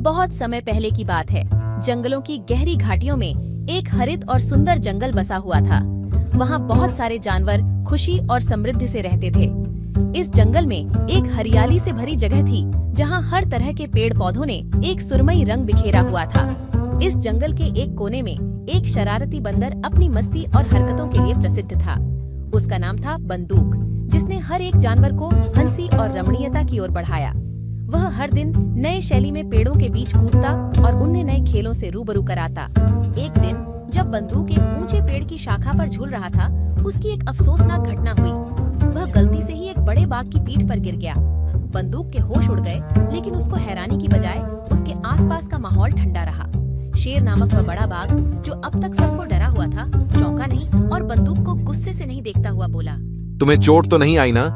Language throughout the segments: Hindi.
बहुत समय पहले की बात है। जंगलों की गहरी घाटियों में एक हरित और सुंदर जंगल बसा हुआ था। वहाँ बहुत सारे जानवर खुशी और समृद्धि से रहते थे। इस जंगल में एक हरियाली से भरी जगह थी, जहाँ हर तरह के पेड़ पौधों ने एक सुरमई रंग बिखेरा हुआ था। इस जंगल के एक कोने में एक शरारती बंदर अपनी मस्ती और हरकतों के लिए प्रसिद्ध था। उसका नाम था बंदूक, जिसने हर एक जानवर को हंसी और रमणीयता की ओर बढ़ाया। वह हर दिन नए शैली में पेड़ों के बीच कूदता और उन्हें नए खेलों से रूबरू कराता। एक दिन जब बंदूक एक ऊंचे पेड़ की शाखा पर झूल रहा था, उसकी एक अफसोसनाक घटना हुई। वह गलती से ही एक बड़े बाघ की पीठ पर गिर गया। बंदूक के होश उड़ गए, लेकिन उसको हैरानी की बजाय उसके आसपास का माहौल ठंडा रहा। शेर नामक वह बड़ा बाघ, जो अब तक सबको डरा हुआ था, चौंका नहीं और बंदूक को गुस्से से नहीं देखता हुआ बोला, तुम्हें चोट तो नहीं आई ना?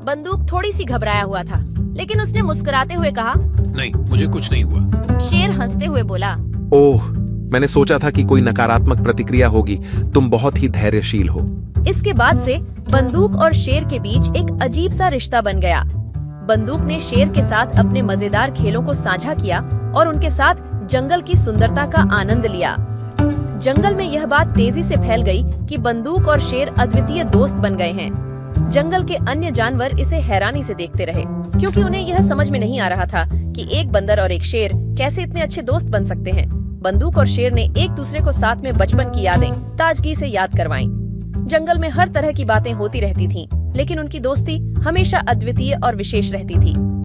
बंदूक थोड़ी सी घबराया हुआ था, लेकिन उसने मुस्कुराते हुए कहा, नहीं, मुझे कुछ नहीं हुआ। शेर हंसते हुए बोला, ओह, मैंने सोचा था कि कोई नकारात्मक प्रतिक्रिया होगी। तुम बहुत ही धैर्यशील हो। इसके बाद से बंदूक और शेर के बीच एक अजीब सा रिश्ता बन गया। बंदूक ने शेर के साथ अपने मजेदार खेलों को साझा किया और उनके साथ जंगल की सुंदरता का आनंद लिया। जंगल में यह बात तेजी से फैल गई कि बंदूक और शेर अद्वितीय दोस्त बन गए हैं। जंगल के अन्य जानवर इसे हैरानी से देखते रहे, क्योंकि उन्हें यह समझ में नहीं आ रहा था कि एक बंदर और एक शेर कैसे इतने अच्छे दोस्त बन सकते हैं। बंदूक और शेर ने एक दूसरे को साथ में बचपन की यादें ताजगी से याद करवाईं। जंगल में हर तरह की बातें होती रहती थीं, लेकिन उनकी दोस्ती हमेशा अद्वितीय और विशेष रहती थी।